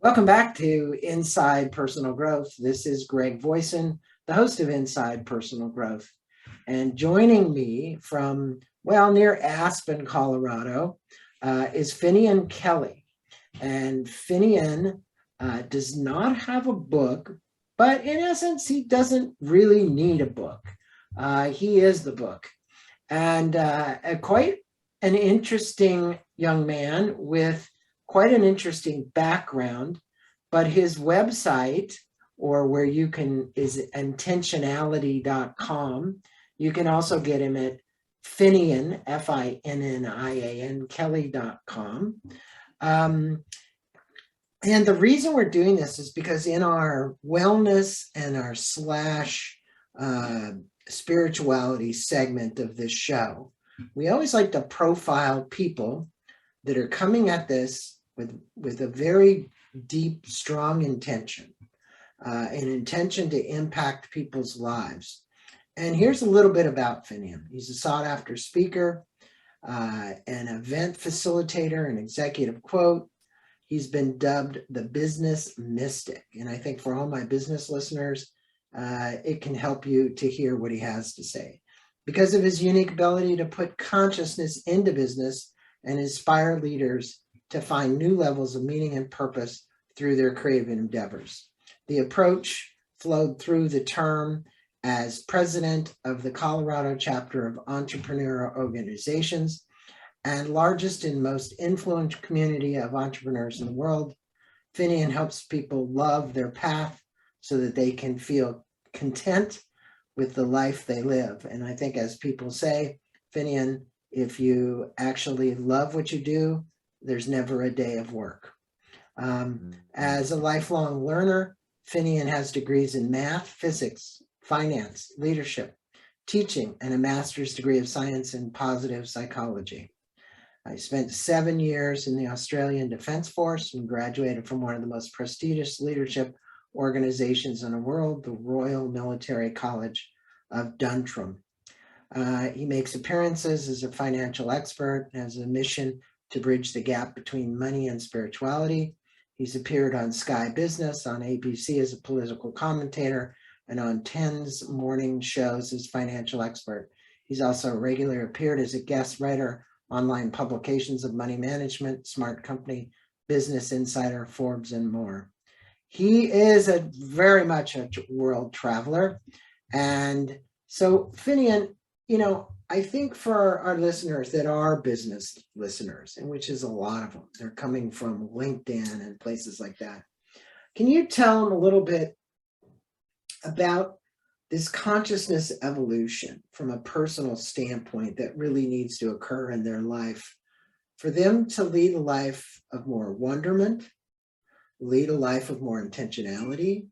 Welcome back to Inside Personal Growth. This is Greg Voisin, the host of Inside Personal Growth. And joining me from, near Aspen, Colorado, is Finnian Kelly. And Finnian does not have a book, but in essence, he doesn't really need a book. He is the book. And quite an interesting young man with quite an interesting background, but his website, or where you can, is intentionality.com. You can also get him at Finnian, Finnian, Kelly.com. And the reason we're doing this is because in our wellness and our / spirituality segment of this show, we always like to profile people that are coming at this with a very deep, strong intention, an intention to impact people's lives. And here's a little bit about Finnian. He's a sought-after speaker, an event facilitator, an executive quote. He's been dubbed the business mystic. And I think for all my business listeners, it can help you to hear what he has to say. Because of his unique ability to put consciousness into business and inspire leaders to find new levels of meaning and purpose through their creative endeavors. The approach flowed through the term as president of the Colorado chapter of entrepreneurial organizations and largest and most influential community of entrepreneurs in the world. Finnian helps people love their path so that they can feel content with the life they live. And I think, as people say, Finnian, if you actually love what you do, there's never a day of work. As a lifelong learner, Finnian has degrees in math, physics, finance, leadership, teaching, and a master's degree of science in positive psychology. I spent 7 years in the Australian Defence Force and graduated from one of the most prestigious leadership organizations in the world, the Royal Military College of Dundrum. He makes appearances as a financial expert, has a mission to bridge the gap between money and spirituality. He's appeared on Sky Business, on ABC as a political commentator, and on 10's morning shows as financial expert. He's also regularly appeared as a guest writer, online publications of money management, Smart Company, Business Insider, Forbes, and more. He is very much a world traveler. And so, Finnian, I think for our listeners that are business listeners, and which is a lot of them, they're coming from LinkedIn and places like that. Can you tell them a little bit about this consciousness evolution from a personal standpoint that really needs to occur in their life for them to lead a life of more wonderment, lead a life of more intentionality,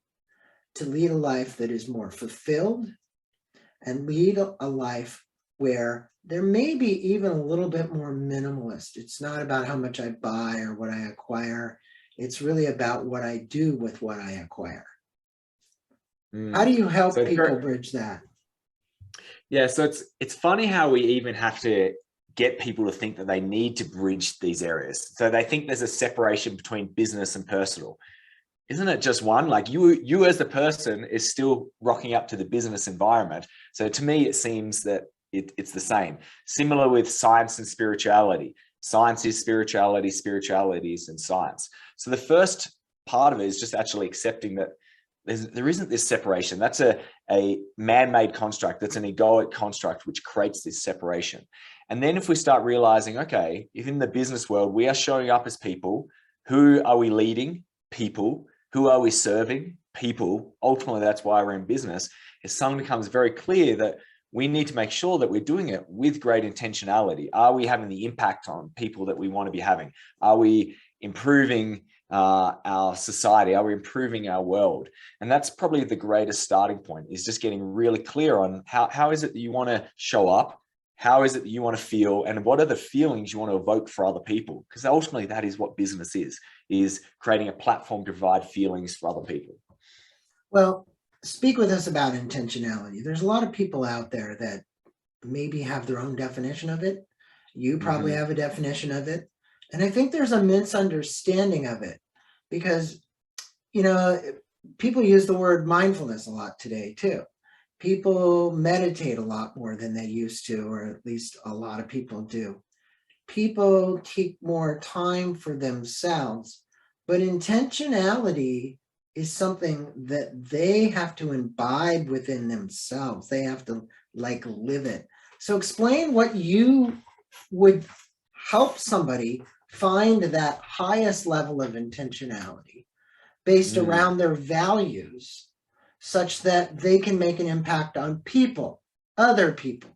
to lead a life that is more fulfilled, and lead a life where there may be even a little bit more minimalist. It's not about how much I buy or what I acquire. It's really about what I do with what I acquire. How do you help people bridge that? Yeah, so it's funny how we even have to get people to think that they need to bridge these areas. So they think there's a separation between business and personal. Isn't it just one? Like you as the person is still rocking up to the business environment. So to me, it seems that it's the same. Similar with science and spirituality. Science is spirituality, spirituality is in science. So the first part of it is just actually accepting that there isn't this separation. That's a man-made construct. That's an egoic construct which creates this separation. And then if we start realizing, okay, if in the business world, we are showing up as people, who are we leading? People. Who are we serving? People. Ultimately, that's why we're in business. It suddenly becomes very clear that we need to make sure that we're doing it with great intentionality. Are we having the impact on people that we want to be having? Are we improving our society? Are we improving our world? And that's probably the greatest starting point, is just getting really clear on how is it that you want to show up? How is it that you want to feel? And what are the feelings you want to evoke for other people? Because ultimately that is what business is creating a platform to provide feelings for other people. Well, speak with us about intentionality. There's a lot of people out there that maybe have their own definition of it. You probably have a definition of it. And I think there's a misunderstanding of it, because you know, people use the word mindfulness a lot today too. People meditate a lot more than they used to, or at least a lot of people do. People take more time for themselves, but intentionality is something that they have to imbibe within themselves. They have to like live it. So explain what you would help somebody find that highest level of intentionality based Mm. around their values, such that they can make an impact on people, other people.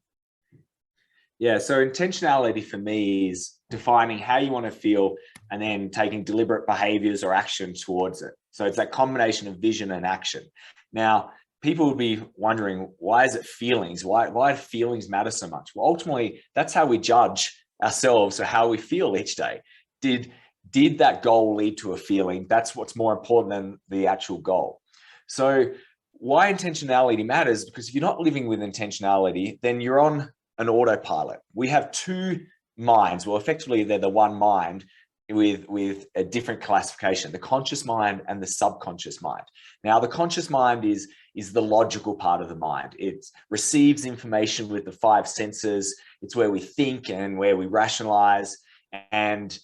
Yeah, so intentionality for me is defining how you want to feel and then taking deliberate behaviors or action towards it. So it's that combination of vision and action. Now, people would be wondering, why is it feelings? Why do feelings matter so much? Well, ultimately, that's how we judge ourselves or how we feel each day. Did that goal lead to a feeling? That's what's more important than the actual goal. So why intentionality matters, because if you're not living with intentionality, then you're on an autopilot. We have two minds. Well, effectively, they're the one mind with a different classification, the conscious mind and the subconscious mind. Now, the conscious mind is the logical part of the mind. It receives information with the five senses. It's where we think and where we rationalize. And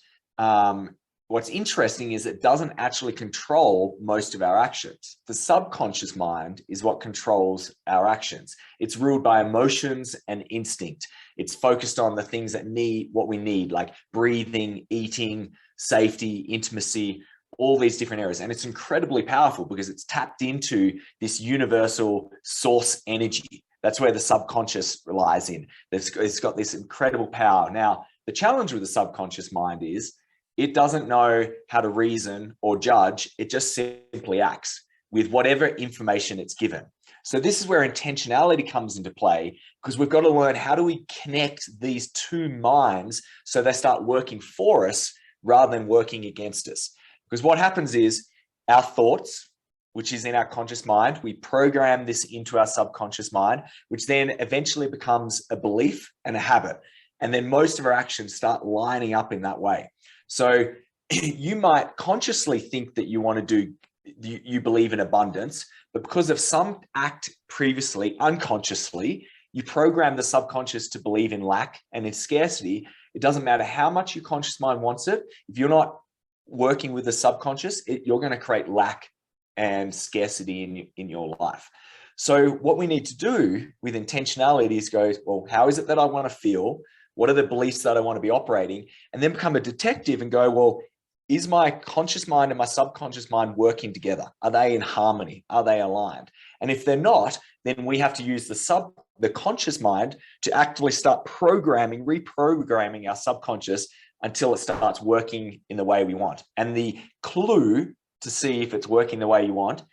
what's interesting is it doesn't actually control most of our actions. The subconscious mind is what controls our actions. It's ruled by emotions and instinct. It's focused on the things that what we need, like breathing, eating, safety, intimacy, all these different areas. And it's incredibly powerful because it's tapped into this universal source energy. That's where the subconscious relies in. It's got this incredible power. Now, the challenge with the subconscious mind is it doesn't know how to reason or judge. It just simply acts with whatever information it's given. So this is where intentionality comes into play, because we've got to learn, how do we connect these two minds so they start working for us rather than working against us? Because what happens is our thoughts, which is in our conscious mind, we program this into our subconscious mind, which then eventually becomes a belief and a habit. And then most of our actions start lining up in that way. So you might consciously think that you want to you believe in abundance, but because of some act previously, unconsciously, you program the subconscious to believe in lack and in scarcity. It doesn't matter how much your conscious mind wants it. If you're not working with the subconscious, you're going to create lack and scarcity in your life. So what we need to do with intentionality is go, well, how is it that I want to feel? What are the beliefs that I want to be operating? And then become a detective and go, well, is my conscious mind and my subconscious mind working together? Are they in harmony? Are they aligned? And if they're not, then we have to use the conscious mind to actually start reprogramming our subconscious until it starts working in the way we want. And the clue to see if it's working the way you want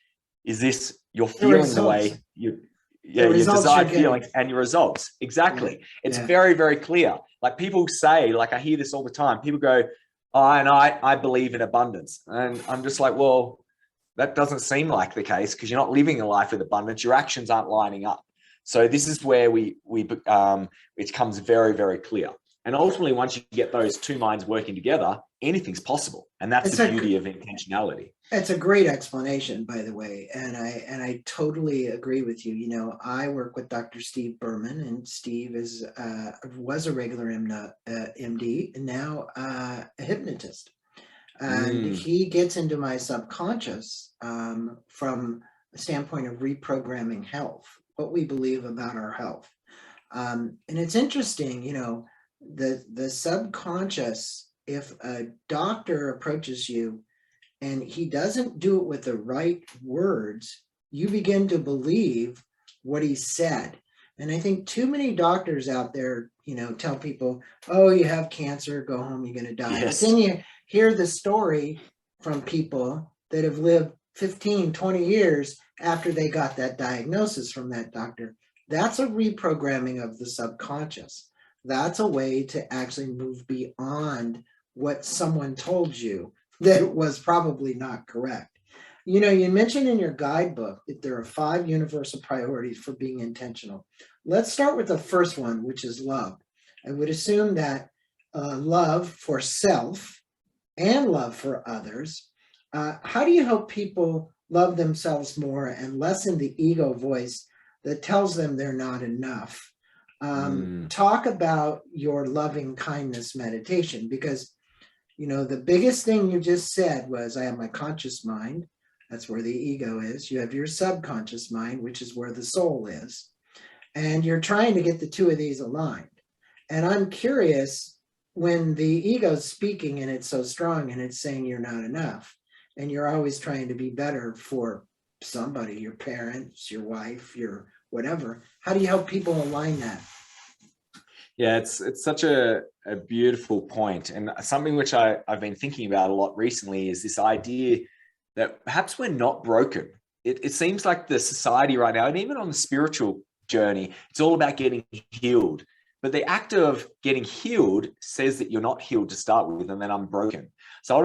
is this: you're feeling the way your desired feelings and your results. Exactly. Yeah. It's very, very clear. Like people say, like I hear this all the time. People go, oh, and I believe in abundance. And I'm just like, well, that doesn't seem like the case, because you're not living a life with abundance. Your actions aren't lining up. So this is where it becomes very, very clear. And ultimately, once you get those two minds working together, anything's possible. And that's the beauty of intentionality. It's a great explanation, by the way. And I totally agree with you. You know, I work with Dr. Steve Berman, and Steve was a regular MD and now a hypnotist. And he gets into my subconscious from the standpoint of reprogramming health, what we believe about our health. And it's interesting, you know, the subconscious, if a doctor approaches you and he doesn't do it with the right words, you begin to believe what he said. And I think too many doctors out there, you know, tell people, oh, you have cancer, go home, you're going to die. Yes. But then you hear the story from people that have lived 15, 20 years after they got that diagnosis from that doctor. That's a reprogramming of the subconscious. That's a way to actually move beyond what someone told you that was probably not correct. You know, you mentioned in your guidebook that there are 5 universal priorities for being intentional. Let's start with the first one, which is love. I would assume that love for self and love for others How do you help people love themselves more and lessen the ego voice that tells them they're not enough? Talk about your loving kindness meditation, because the biggest thing you just said was, I have my conscious mind. That's where the ego is. You have your subconscious mind, which is where the soul is. And you're trying to get the two of these aligned. And I'm curious, when the ego's speaking and it's so strong and it's saying you're not enough, and you're always trying to be better for somebody, your parents, your wife, your whatever, how do you help people align that? Yeah, it's such a beautiful point, and something which I've been thinking about a lot recently is this idea that perhaps we're not broken. It seems like the society right now, and even on the spiritual journey, it's all about getting healed. But the act of getting healed says that you're not healed to start with, and then I'm broken. So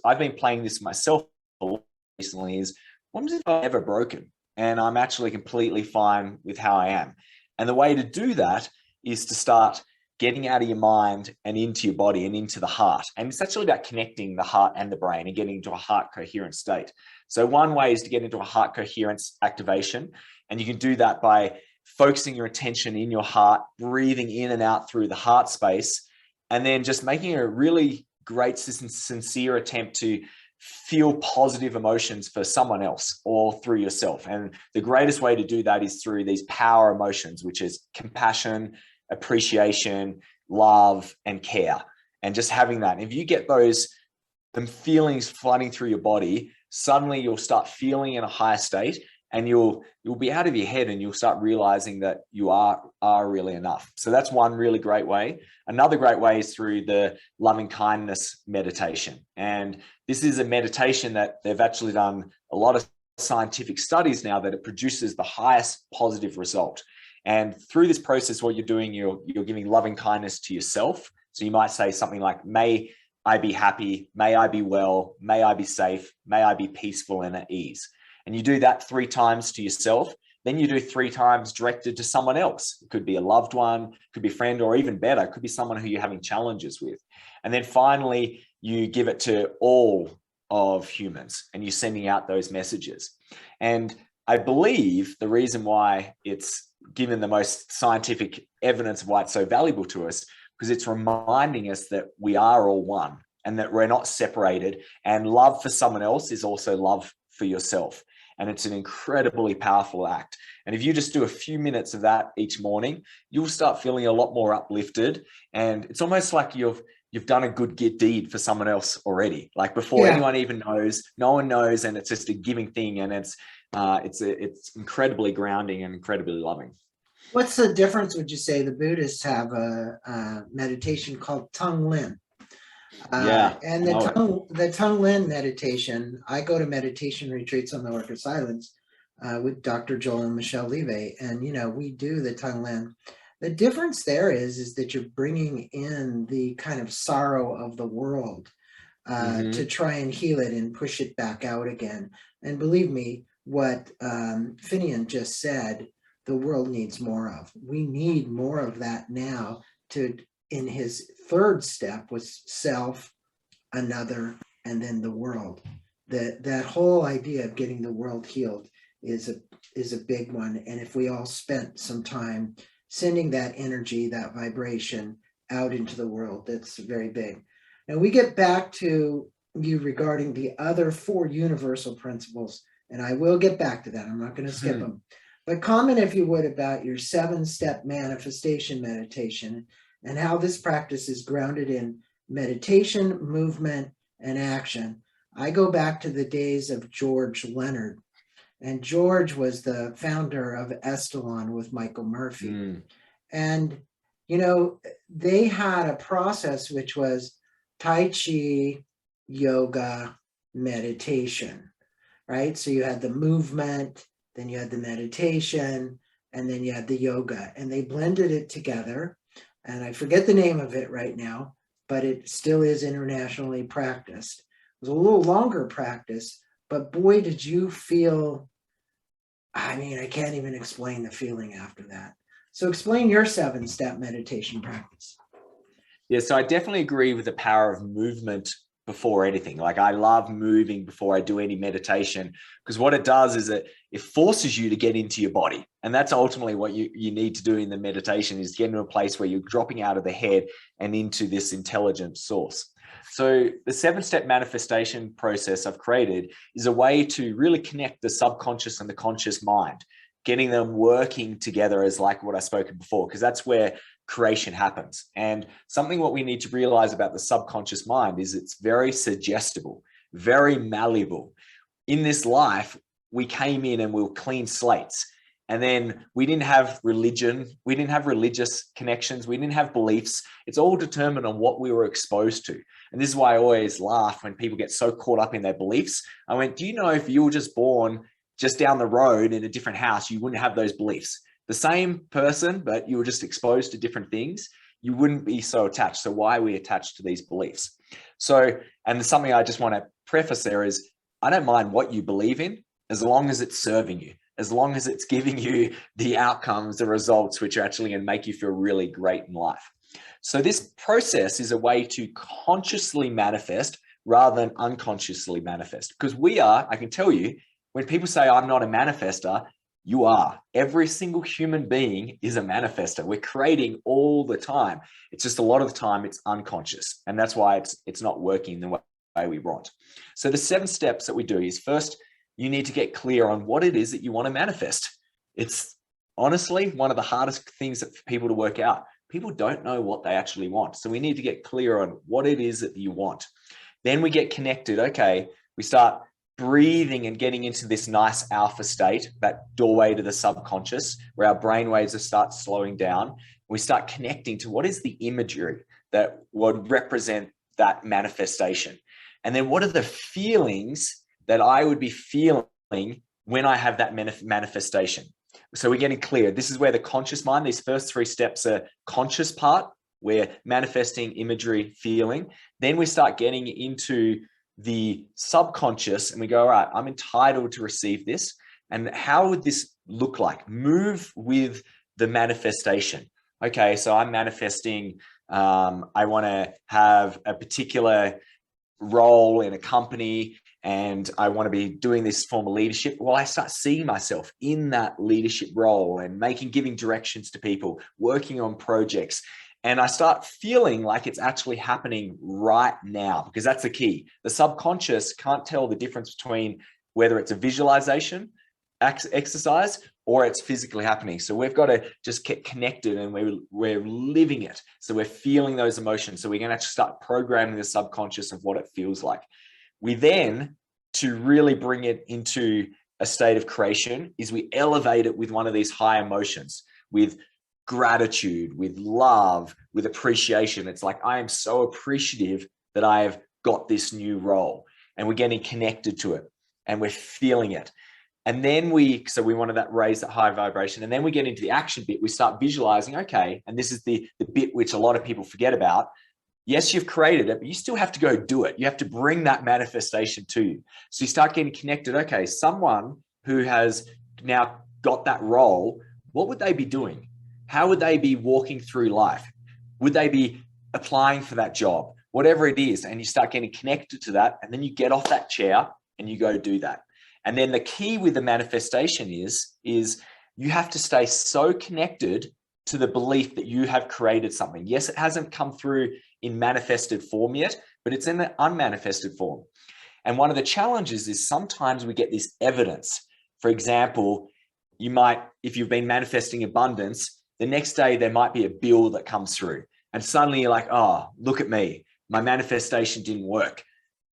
I've been playing this myself a lot recently, is what if I'm ever broken and I'm actually completely fine with how I am? And the way to do that is to start getting out of your mind and into your body and into the heart. And it's actually about connecting the heart and the brain and getting into a heart coherent state. So one way is to get into a heart coherence activation. And you can do that by focusing your attention in your heart, breathing in and out through the heart space, and then just making a really great, sincere attempt to feel positive emotions for someone else or through yourself. And the greatest way to do that is through these power emotions, which is compassion, appreciation, love, and care. And just having that. If you get them feelings flooding through your body, suddenly you'll start feeling in a higher state, and you'll be out of your head, and you'll start realizing that you are really enough. So that's one really great way. Another great way is through the loving kindness meditation. And this is a meditation that they've actually done a lot of scientific studies now, that it produces the highest positive result. And through this process, what you're doing, you're giving loving kindness to yourself. So you might say something like, may I be happy, may I be well, may I be safe, may I be peaceful and at ease. And you do that 3 times to yourself. Then you do 3 times directed to someone else. It could be a loved one, could be a friend, or even better, it could be someone who you're having challenges with. And then finally, you give it to all of humans, and you're sending out those messages. And I believe the reason why it's given the most scientific evidence of why it's so valuable to us, because it's reminding us that we are all one and that we're not separated. And love for someone else is also love for yourself. And it's an incredibly powerful act. And if you just do a few minutes of that each morning, you'll start feeling a lot more uplifted. And it's almost like you've done a good deed for someone else already. Like before anyone even knows, no one knows, and it's just a giving thing. And it's incredibly grounding and incredibly loving. What's the difference, would you say? The Buddhists have a meditation called Tung Lin. And the Tung Lin meditation, I go to meditation retreats on the Orc of Silence with Dr. Joel and Michelle Levy, and we do the Tung Lin. The difference there is that you're bringing in the kind of sorrow of the world to try and heal it and push it back out again. And believe me, what Finnian just said, the world needs more of. We need more of that now. In his 3rd step was self, another, and then the world. That whole idea of getting the world healed is a big one. And if we all spent some time sending that energy, that vibration out into the world, that's very big. Now we get back to you regarding the other 4 universal principles, and I will get back to that. I'm not going to skip them. But comment, if you would, about your 7-step manifestation meditation and how this practice is grounded in meditation, movement, and action. I go back to the days of George Leonard. And George was the founder of Estalon with Michael Murphy. And, they had a process which was Tai Chi, yoga, meditation, right? So you had the movement, then you had the meditation, and then you had the yoga. And they blended it together. And I forget the name of it right now, but it still is internationally practiced. It was a little longer practice, but boy, did you feel, I can't even explain the feeling after that. So explain your 7-step meditation practice. Yeah, so I definitely agree with the power of movement before anything. Like I love moving before I do any meditation, because what it does is it forces you to get into your body. And that's ultimately what you need to do in the meditation, is get into a place where you're dropping out of the head and into this intelligent source. So the 7-step manifestation process I've created is a way to really connect the subconscious and the conscious mind, getting them working together as like what I spoken before, because that's where creation happens. And something what we need to realize about the subconscious mind is it's very suggestible, very malleable. In this life, we came in and we were clean slates. And then we didn't have religion. We didn't have religious connections. We didn't have beliefs. It's all determined on what we were exposed to. And this is why I always laugh when people get so caught up in their beliefs. I went, do you know if you were just born just down the road in a different house, you wouldn't have those beliefs? The same person, but you were just exposed to different things, you wouldn't be so attached. So why are we attached to these beliefs? So, and something I just want to preface there is, I don't mind what you believe in, as long as it's serving you, as long as it's giving you the outcomes, the results, which are actually going to make you feel really great in life. So this process is a way to consciously manifest rather than unconsciously manifest. Because we are, I can tell you, when people say I'm not a manifester, you are. Every single human being is a manifester. We're creating all the time. It's just a lot of the time it's unconscious. And that's why it's not working the way we want. So the 7 steps that we do is, first, you need to get clear on what it is that you want to manifest. It's honestly one of the hardest things for people to work out. People don't know what they actually want. So we need to get clear on what it is that you want. Then we get connected. Okay, we start breathing and getting into this nice alpha state, that doorway to the subconscious, where our brain waves start slowing down. We start connecting to what is the imagery that would represent that manifestation. And then what are the feelings that I would be feeling when I have that manifestation? So we're getting clear. This is where the conscious mind, these first 3 steps are conscious part, we're manifesting imagery, feeling. Then we start getting into the subconscious and we go, all right, I'm entitled to receive this. And how would this look like? Move with the manifestation. Okay, so I'm manifesting, I want to have a particular role in a company and I want to be doing this form of leadership. Well, I start seeing myself in that leadership role and giving directions to people, working on projects. And I start feeling like it's actually happening right now, because that's the key. The subconscious can't tell the difference between whether it's a visualization exercise or it's physically happening. So we've got to just get connected and we're living it. So we're feeling those emotions. So we're going to actually start programming the subconscious of what it feels like. We then, to really bring it into a state of creation, is we elevate it with one of these high emotions, with gratitude, with love, with appreciation. It's like, I am so appreciative that I have got this new role, and we're getting connected to it and we're feeling it. And then we wanted that raise that high vibration. And then we get into the action bit. We start visualizing, okay, and this is the bit which a lot of people forget about. Yes, you've created it, but you still have to go do it. You have to bring that manifestation to you. So you start getting connected. Okay, someone who has now got that role, what would they be doing? How would they be walking through life? Would they be applying for that job? Whatever it is. And you start getting connected to that. And then you get off that chair and you go do that. And then the key with the manifestation is you have to stay so connected to the belief that you have created something. Yes, it hasn't come through in manifested form yet, but it's in the unmanifested form. And one of the challenges is sometimes we get this evidence. For example, you might, if you've been manifesting abundance, the next day there might be a bill that comes through and suddenly you're like, oh, look at me, my manifestation didn't work.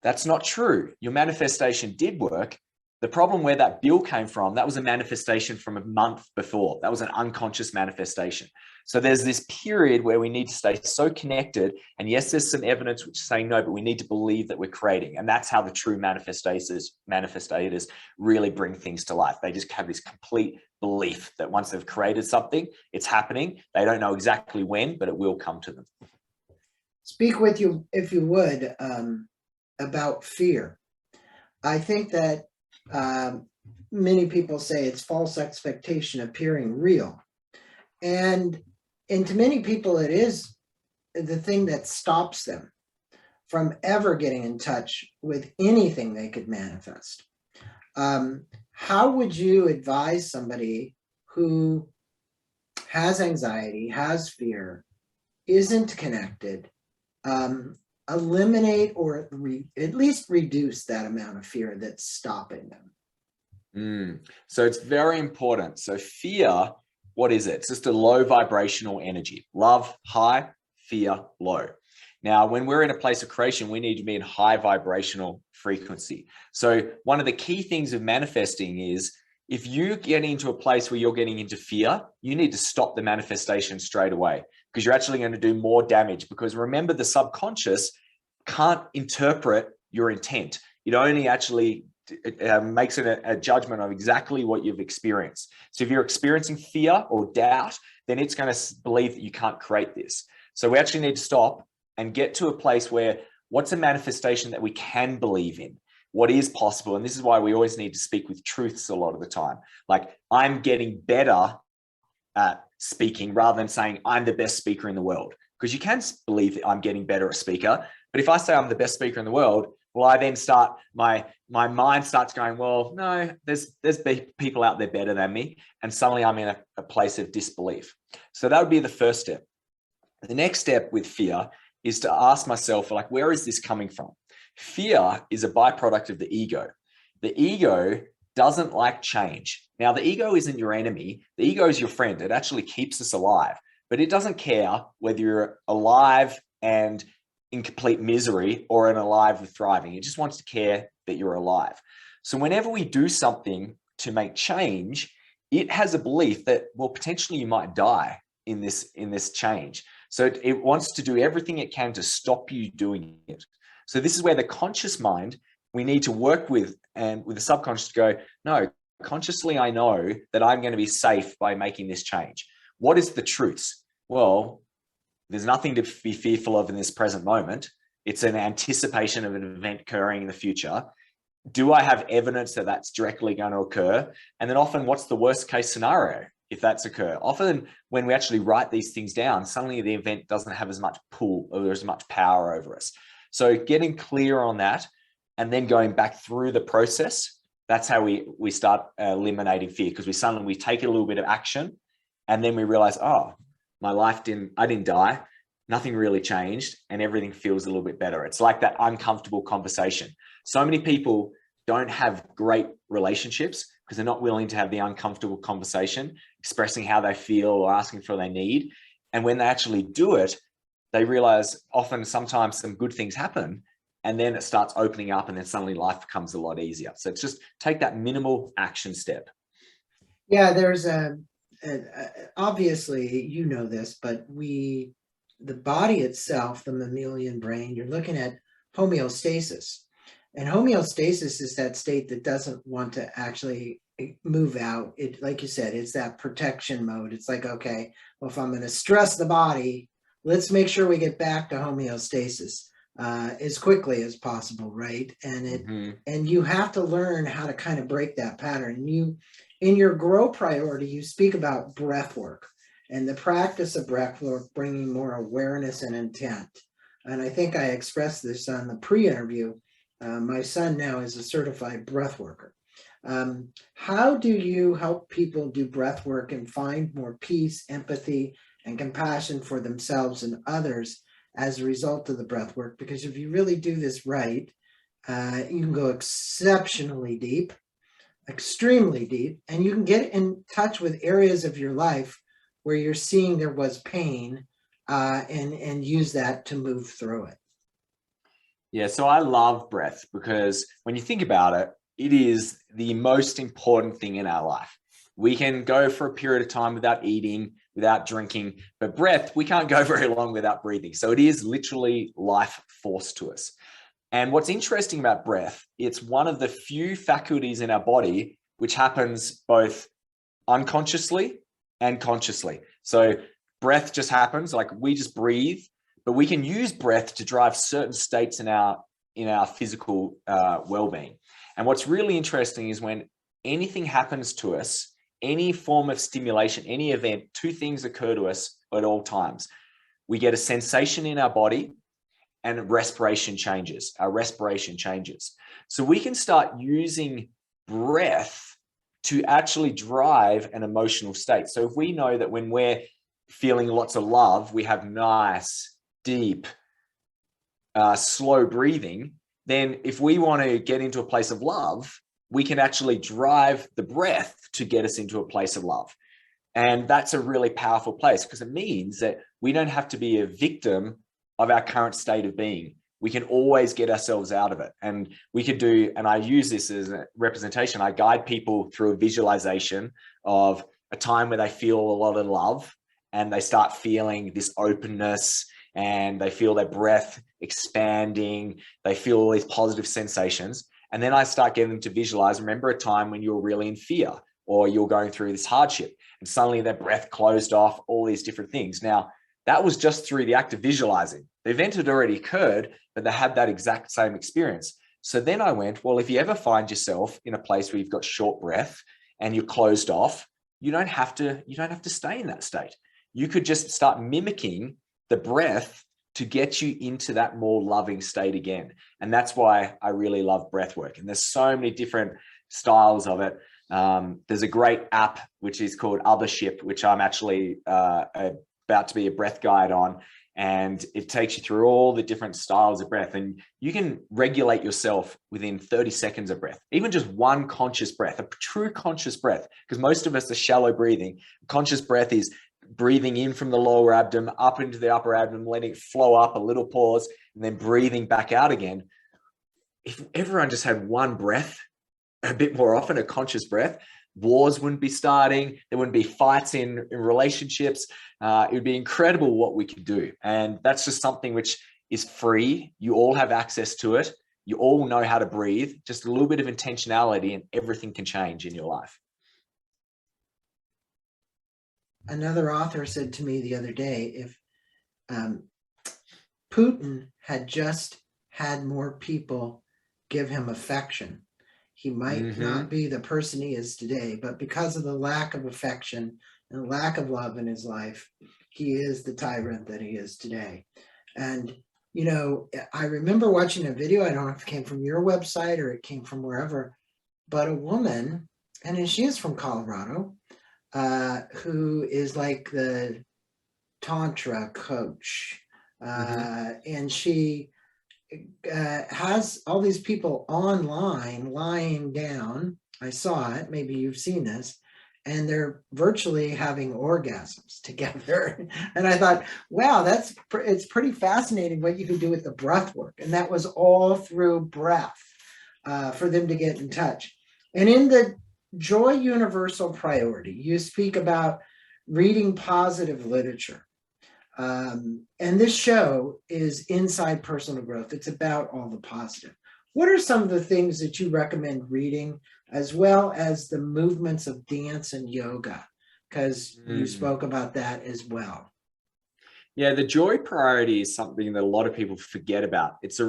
That's not true. Your manifestation did work. The problem where that bill came from, that was a manifestation from a month before. That was an unconscious manifestation. So there's this period where we need to stay so connected. And yes, there's some evidence which is saying no, but we need to believe that we're creating. And that's how the true manifestators really bring things to life. They just have this complete belief that once they've created something, it's happening. They don't know exactly when, but it will come to them. Speak with you, if you would, about fear. I think that many people say it's false expectation appearing real. And to many people, it is the thing that stops them from ever getting in touch with anything they could manifest. How would you advise somebody who has anxiety, has fear, isn't connected, eliminate or at least reduce that amount of fear that's stopping them? So it's very important. So fear, what is it? It's just a low vibrational energy. Love, high, fear, low. Now, when we're in a place of creation, we need to be in high vibrational frequency. So one of the key things of manifesting is if you get into a place where you're getting into fear, you need to stop the manifestation straight away, because you're actually going to do more damage. Because remember, the subconscious can't interpret your intent. It only actually makes it a judgment of exactly what you've experienced. So if you're experiencing fear or doubt, then it's going to believe that you can't create this. So we actually need to stop and get to a place where what's a manifestation that we can believe in? What is possible? And this is why we always need to speak with truths a lot of the time. Like, I'm getting better at speaking rather than saying I'm the best speaker in the world. Because you can believe that I'm getting better at speaker. But if I say I'm the best speaker in the world, well, I then start, my mind starts going, well, no, there's people out there better than me. And suddenly I'm in a place of disbelief. So that would be the first step. The next step with fear is to ask myself, like, where is this coming from? Fear is a byproduct of the ego. The ego doesn't like change. Now, the ego isn't your enemy. The ego is your friend. It actually keeps us alive, but it doesn't care whether you're alive and in complete misery or in alive with thriving. It just wants to care that you're alive. So whenever we do something to make change, it has a belief that, well, potentially you might die in this change. So it wants to do everything it can to stop you doing it. So this is where the conscious mind, we need to work with, and with the subconscious to go, no, consciously I know that I'm going to be safe by making this change. What is the truths? Well, there's nothing to be fearful of in this present moment. It's an anticipation of an event occurring in the future. Do I have evidence that that's directly going to occur? And then often, what's the worst case scenario if that's occur? Often when we actually write these things down, suddenly the event doesn't have as much pull or as much power over us. So getting clear on that and then going back through the process, that's how we start eliminating fear, because we take a little bit of action and then we realize, oh, my life I didn't die, nothing really changed, and everything feels a little bit better. It's like that uncomfortable conversation. So many people don't have great relationships because they're not willing to have the uncomfortable conversation, expressing how they feel or asking for what they need. And when they actually do it, they realize sometimes some good things happen, and then it starts opening up, and then suddenly life becomes a lot easier. So it's just take that minimal action step. Yeah, there's obviously, you know this, but the body itself, the mammalian brain, you're looking at homeostasis. And homeostasis is that state that doesn't want to actually move out. It, like you said, it's that protection mode. It's like, okay, well, if I'm going to stress the body, let's make sure we get back to homeostasis as quickly as possible, right? And and you have to learn how to kind of break that pattern. In your grow priority, you speak about breath work and the practice of breath work, bringing more awareness and intent. And I think I expressed this on the pre-interview. My son now is a certified breath worker. How do you help people do breath work and find more peace, empathy, and compassion for themselves and others as a result of the breath work? Because if you really do this right, you can go exceptionally deep, extremely deep, and you can get in touch with areas of your life where you're seeing there was pain, and use that to move through it. Yeah, so I love breath because when you think about it, it is the most important thing in our life. We can go for a period of time without eating, without drinking, but breath, we can't go very long without breathing. So it is literally life force to us. And what's interesting about breath, it's one of the few faculties in our body which happens both unconsciously and consciously. So breath just happens, like we just breathe, but we can use breath to drive certain states in our physical well-being. And what's really interesting is when anything happens to us, any form of stimulation, any event, two things occur to us at all times. We get a sensation in our body, and respiration changes. Our respiration changes. So we can start using breath to actually drive an emotional state. So if we know that when we're feeling lots of love, we have nice, deep, slow breathing, then if we want to get into a place of love, we can actually drive the breath to get us into a place of love. And that's a really powerful place, because it means that we don't have to be a victim of our current state of being. We can always get ourselves out of it. And we could do, and I use this as a representation, I guide people through a visualization of a time where they feel a lot of love and they start feeling this openness and they feel their breath expanding. They feel all these positive sensations. And then I start getting them to visualize, remember a time when you were really in fear or you're going through this hardship and suddenly their breath closed off, all these different things. Now, that was just through the act of visualizing. The event had already occurred, but they had that exact same experience. So then I went, well, if you ever find yourself in a place where you've got short breath and you're closed off, you don't have to stay in that state. You could just start mimicking the breath to get you into that more loving state again. And that's why I really love breath work. And there's so many different styles of it. There's a great app, which is called Othership, which I'm actually about to be a breath guide on. And it takes you through all the different styles of breath. And you can regulate yourself within 30 seconds of breath, even just one conscious breath, a true conscious breath, because most of us are shallow breathing. Conscious breath is breathing in from the lower abdomen, up into the upper abdomen, letting it flow up, a little pause, and then breathing back out again. If everyone just had one breath a bit more often, a conscious breath, wars wouldn't be starting. There wouldn't be fights in relationships. It would be incredible what we could do. And that's just something which is free. You all have access to it. You all know how to breathe. Just a little bit of intentionality and everything can change in your life. Another author said to me the other day, if Putin had just had more people give him affection, he might not be the person he is today, but because of the lack of affection and lack of love in his life, he is the tyrant that he is today. And, you know, I remember watching a video, I don't know if it came from your website or it came from wherever, but a woman, and she is from Colorado, who is like the Tantra coach. And she has all these people online lying down. I saw it, maybe you've seen this, and they're virtually having orgasms together. And I thought, wow, it's pretty fascinating what you can do with the breath work. And that was all through breath for them to get in touch. And in the Joy Universal Priority, you speak about reading positive literature. And this show is inside personal growth. It's about all the positive. What are some of the things that you recommend reading, as well as the movements of dance and yoga? Because you spoke about that as well. Yeah, the joy priority is something that a lot of people forget about. It's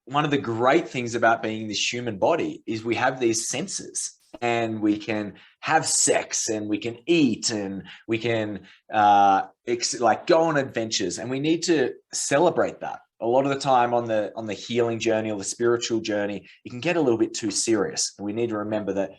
one of the great things about being this human body is we have these senses. And we can have sex and we can eat and we can like go on adventures, and we need to celebrate that. A lot of the time on the healing journey or the spiritual journey, it can get a little bit too serious. And we need to remember that,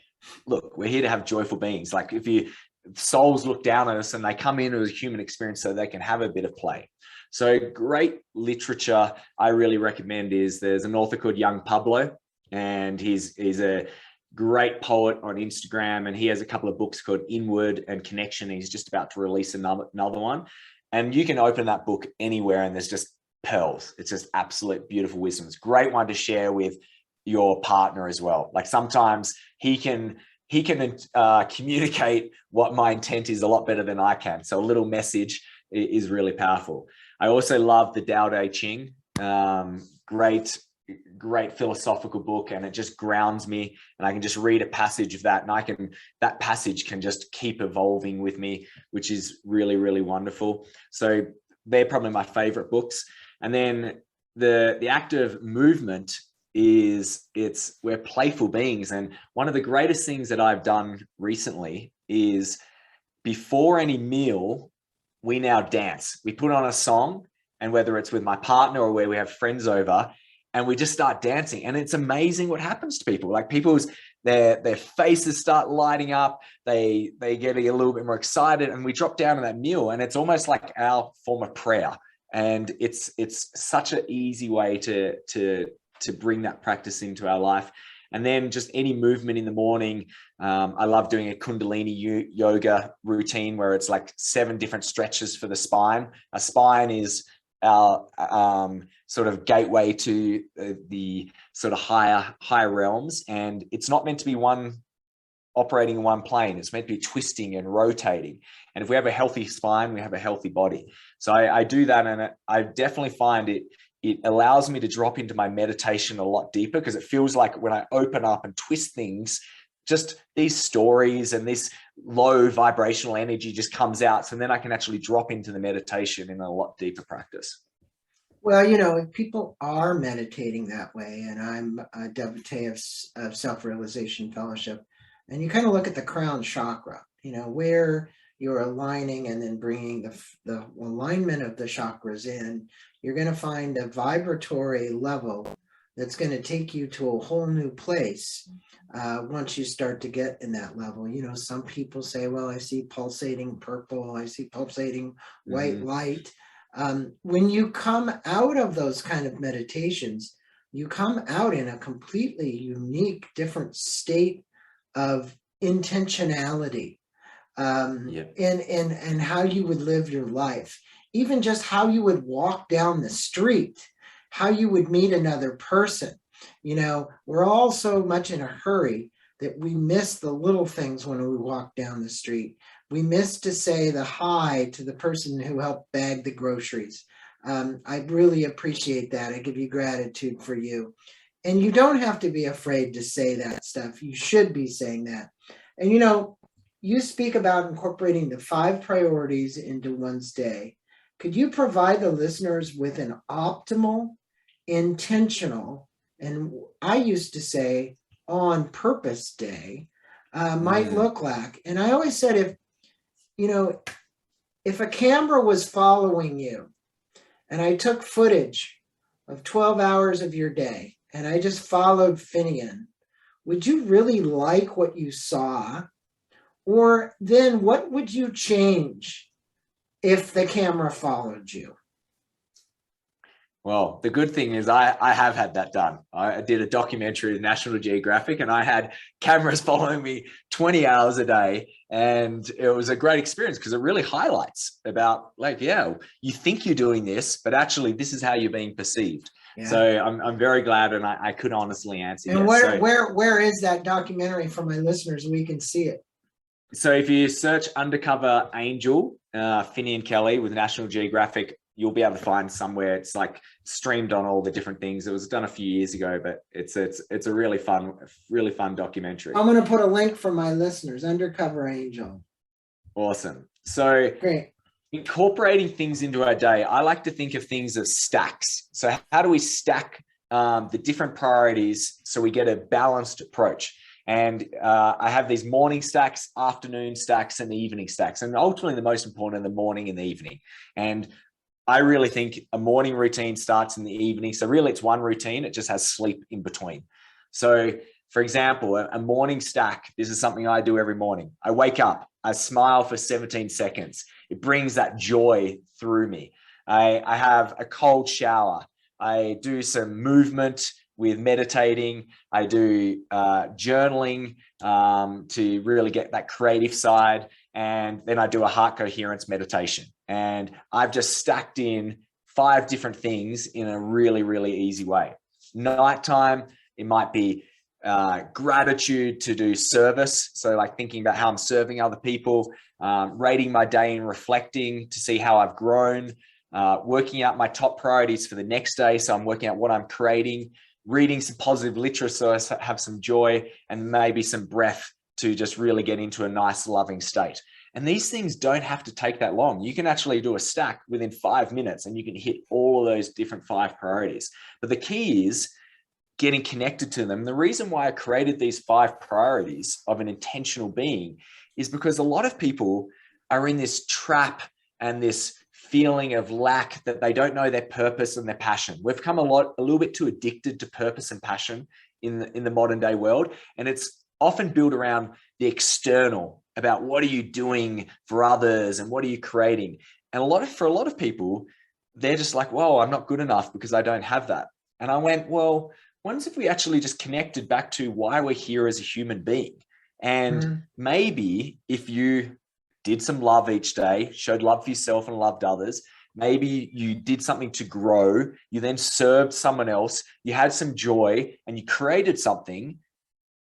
look, we're here to have joyful beings. Like if souls look down on us and they come into a human experience so they can have a bit of play. So great literature I really recommend there's an author called Young Pablo, and he's a great poet on Instagram, and he has a couple of books called Inward and Connection. He's just about to release another one, and you can open that book anywhere and there's just pearls. It's just absolute beautiful wisdom. It's a great one to share with your partner as well. Like sometimes he can communicate what my intent is a lot better than I can. So a little message is really powerful. I also love the Tao Te Ching. Great philosophical book, and it just grounds me, and I can just read a passage of that, and that passage can just keep evolving with me, which is really, really wonderful. So they're probably my favorite books. And then the active movement we're playful beings. And one of the greatest things that I've done recently is before any meal, we now dance. We put on a song and whether it's with my partner or where we have friends over, and we just start dancing. And it's amazing what happens to people. Like their faces start lighting up, they get a little bit more excited, and we drop down on that meal, and it's almost like our form of prayer. And it's such an easy way to bring that practice into our life. And then just any movement in the morning. I love doing a Kundalini yoga routine where it's like 7 different stretches for the spine. A spine is our sort of gateway to the sort of higher realms, and it's not meant to be operating in one plane. It's meant to be twisting and rotating. And if we have a healthy spine, we have a healthy body. So I do that, and I definitely find it allows me to drop into my meditation a lot deeper, because it feels like when I open up and twist things, just these stories and this low vibrational energy just comes out. So then I can actually drop into the meditation in a lot deeper practice. Well, if people are meditating that way, and I'm a devotee of Self-Realization Fellowship, and you kind of look at the crown chakra, where you're aligning and then bringing the alignment of the chakras in, you're going to find a vibratory level that's going to take you to a whole new place once you start to get in that level. Some people say, well, I see pulsating purple, I see pulsating white light. When you come out of those kind of meditations, you come out in a completely unique, different state of intentionality, and how you would live your life, even just how you would walk down the street, how you would meet another person. We're all so much in a hurry that we miss the little things when we walk down the street. We miss to say the hi to the person who helped bag the groceries. I really appreciate that. I give you gratitude for you. And you don't have to be afraid to say that stuff. You should be saying that. And you speak about incorporating the 5 priorities into one's day. Could you provide the listeners with an optimal, intentional, and I used to say on purpose day might look like? And I always said, if a camera was following you and I took footage of 12 hours of your day and I just followed Finnian, would you really like what you saw? Or then what would you change if the camera followed you? Well, the good thing is I have had that done. I did a documentary with National Geographic, and I had cameras following me 20 hours a day. And it was a great experience because it really highlights about you think you're doing this, but actually this is how you're being perceived. Yeah. So I'm very glad, and I could honestly answer. And yes. Where is that documentary for my listeners? We can see it. So if you search Undercover Angel, Finnian Kelly with National Geographic, you'll be able to find somewhere. It's like streamed on all the different things. It was done a few years ago, but it's a really fun documentary. I'm going to put a link for my listeners. Undercover Angel. Awesome. So great. Incorporating things into our day, I like to think of things as stacks. So how do we stack the different priorities so we get a balanced approach? And I have these morning stacks, afternoon stacks, and the evening stacks. And ultimately, the most important are the morning and the evening. And I really think a morning routine starts in the evening. So really, it's one routine. It just has sleep in between. So for example, a morning stack, this is something I do every morning. I wake up, I smile for 17 seconds. It brings that joy through me. I have a cold shower. I do some movement with meditating. I do journaling to really get that creative side. And then I do a heart coherence meditation. And I've just stacked in 5 different things in a really, really easy way. Nighttime, it might be gratitude to do service. So like thinking about how I'm serving other people, rating my day and reflecting to see how I've grown, working out my top priorities for the next day. So I'm working out what I'm creating, reading some positive literature so I have some joy, and maybe some breath to just really get into a nice, loving state. And these things don't have to take that long. You can actually do a stack within 5 minutes and you can hit all of those different 5 priorities. But the key is getting connected to them. The reason why I created these 5 priorities of an intentional being is because a lot of people are in this trap and this feeling of lack, that they don't know their purpose and their passion. We've become a little bit too addicted to purpose and passion in the modern day world. And it's often built around the external, about what are you doing for others and what are you creating? And for a lot of people, they're just like, well, I'm not good enough because I don't have that. And I went, well, what if we actually just connected back to why we're here as a human being? And maybe if you did some love each day, showed love for yourself and loved others, maybe you did something to grow, you then served someone else, you had some joy and you created something.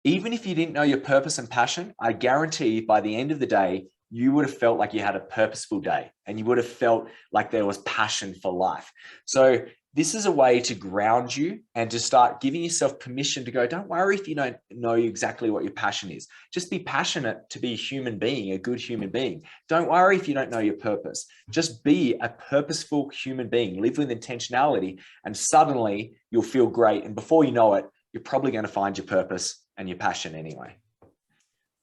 Even if you didn't know your purpose and passion, I guarantee by the end of the day, you would have felt like you had a purposeful day and you would have felt like there was passion for life. So this is a way to ground you and to start giving yourself permission to go, don't worry if you don't know exactly what your passion is. Just be passionate to be a human being, a good human being. Don't worry if you don't know your purpose. Just be a purposeful human being. Live with intentionality, and suddenly you'll feel great. And before you know it, you're probably going to find your purpose and your passion anyway.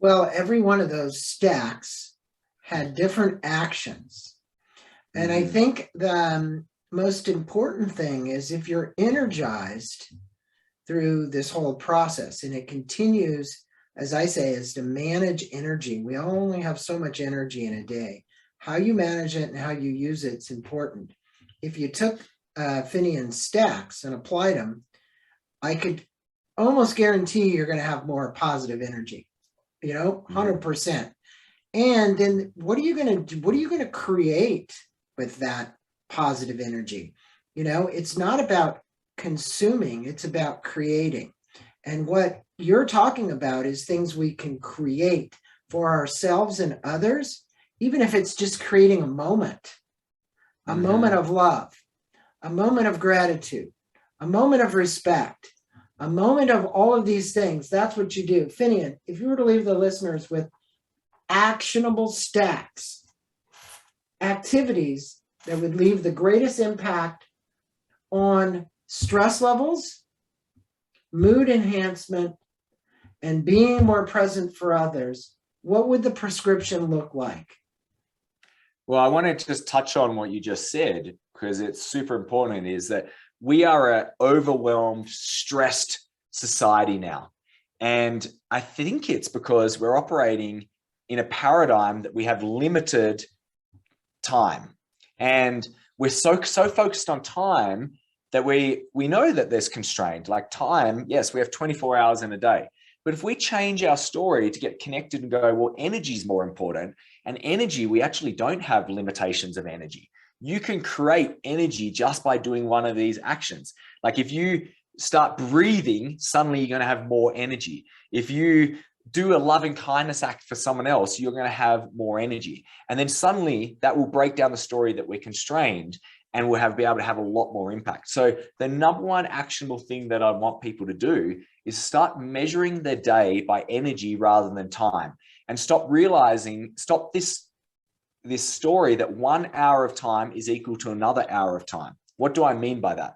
Well, every one of those stacks had different actions. And I think the most important thing is, if you're energized through this whole process, and it continues, as I say, is to manage energy. We only have so much energy in a day. How you manage it and how you use it's important. If you took Finnian stacks and applied them, I could almost guarantee you're going to have more positive energy, 100%. And then what are you going to do? What are you going to create with that positive energy? It's not about consuming, it's about creating. And what you're talking about is things we can create for ourselves and others, even if it's just creating a moment of love, a moment of gratitude, a moment of respect, a moment of all of these things. That's what you do. Finnian, if you were to leave the listeners with actionable stacks, activities that would leave the greatest impact on stress levels, mood enhancement, and being more present for others, what would the prescription look like? Well, I want to just touch on what you just said, because it's super important, is that we are an overwhelmed, stressed society now. And I think it's because we're operating in a paradigm that we have limited time. And we're so focused on time that we know that there's constraint. Like time, yes, we have 24 hours in a day. But if we change our story to get connected and go, well, energy is more important. And energy, we actually don't have limitations of energy. You can create energy just by doing one of these actions. Like if you start breathing, suddenly you're going to have more energy. If you do a loving kindness act for someone else, you're going to have more energy. And then suddenly that will break down the story that we're constrained, and we'll be able to have a lot more impact. So the number one actionable thing that I want people to do is start measuring their day by energy rather than time, and stop this story that 1 hour of time is equal to another hour of time. What do I mean by that?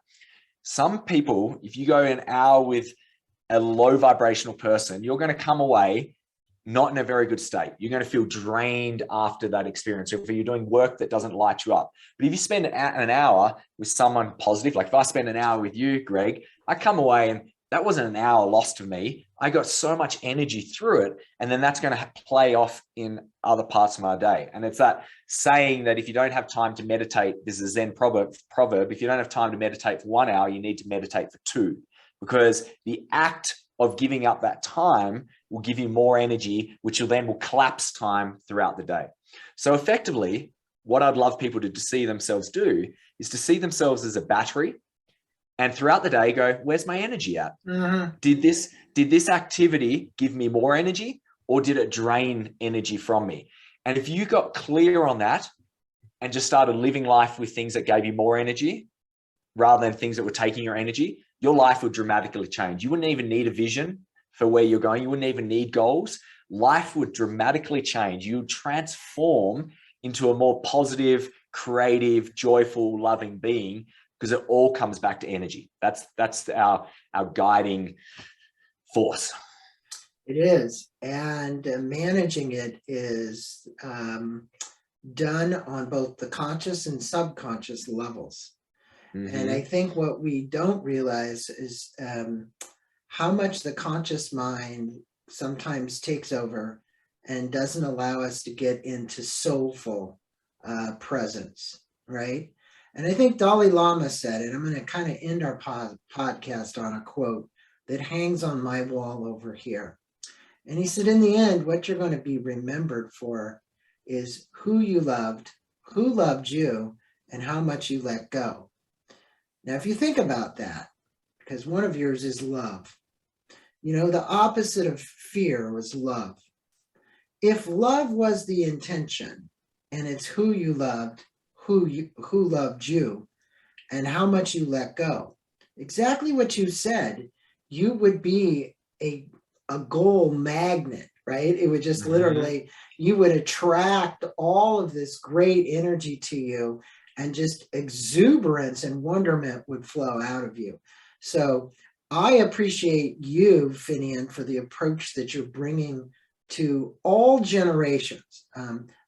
Some people, if you go an hour with a low vibrational person, you're going to come away not in a very good state. You're going to feel drained after that experience, or if you're doing work that doesn't light you up. But if you spend an hour with someone positive, like if I spend an hour with you, Greg, I come away and that wasn't an hour lost to me. I got so much energy through it. And then that's going to play off in other parts of my day. And it's that saying that if you don't have time to meditate, this is a Zen proverb, if you don't have time to meditate for 1 hour, you need to meditate for 2, because the act of giving up that time will give you more energy, which will collapse time throughout the day. So effectively, what I'd love people to see themselves do is to see themselves as a battery, and throughout the day go, where's my energy at? Did this activity give me more energy, or did it drain energy from me? And if you got clear on that and just started living life with things that gave you more energy rather than things that were taking your energy, your life would dramatically change. You wouldn't even need a vision for where you're going. You wouldn't even need goals. Life would dramatically change. You would transform into a more positive, creative, joyful, loving being, because it all comes back to energy. That's our guiding force. It is. And managing it is done on both the conscious and subconscious levels. And I Mhm. think what we don't realize is how much the conscious mind sometimes takes over and doesn't allow us to get into soulful presence, right? And I think Dalai Lama said it. I'm going to kind of end our podcast on a quote that hangs on my wall over here. And he said, in the end, what you're going to be remembered for is who you loved, who loved you, and how much you let go. Now, if you think about that, because one of yours is love, you know, the opposite of fear was love. If love was the intention and it's who you loved, who loved you, and how much you let go, exactly what you said, you would be a goal magnet, right? It would just Mhm. literally, you would attract all of this great energy to you, and just exuberance and wonderment would flow out of you. So I appreciate you, Finian, for the approach that you're bringing to all generations.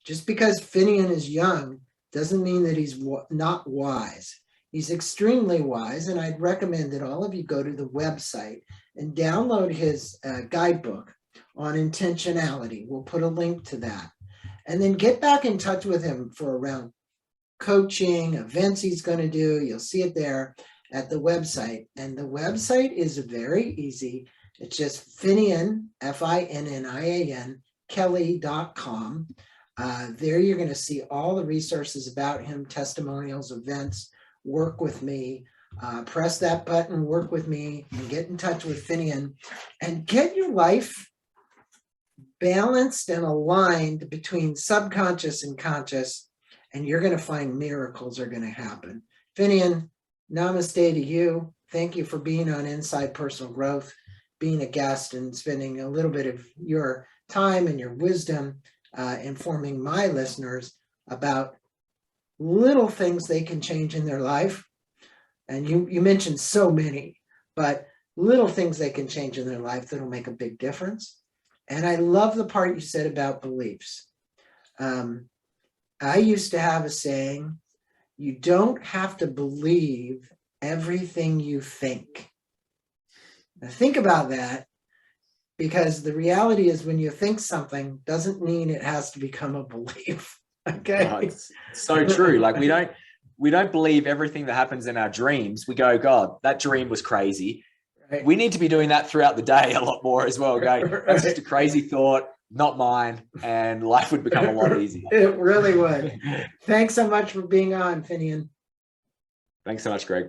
Just because Finian is young doesn't mean that he's not wise. He's extremely wise, and I'd recommend that all of you go to the website and download his guidebook on intentionality. We'll put a link to that. And then get back in touch with him for around coaching, events he's going to do. You'll see it there at the website. And the website is very easy. It's just Finnian, Finnian, Kelly.com. There you're going to see all the resources about him, testimonials, events, work with me. Press that button, work with me, and get in touch with Finnian, and get your life balanced and aligned between subconscious and conscious, and you're going to find miracles are going to happen. Finnian, namaste to you. Thank you for being on Inside Personal Growth, being a guest and spending a little bit of your time and your wisdom informing my listeners about little things they can change in their life. And you mentioned so many, but little things they can change in their life that'll make a big difference. And I love the part you said about beliefs. I used to have a saying, you don't have to believe everything you think. Now think about that, because the reality is when you think something doesn't mean it has to become a belief. Okay. Oh, it's so true. Like we don't believe everything that happens in our dreams. We go, God, that dream was crazy. Right. We need to be doing that throughout the day a lot more as well. Going, that's just a crazy thought, not mine, and life would become a lot easier. It really would. Thanks so much for being on, Finian. Thanks so much, Greg.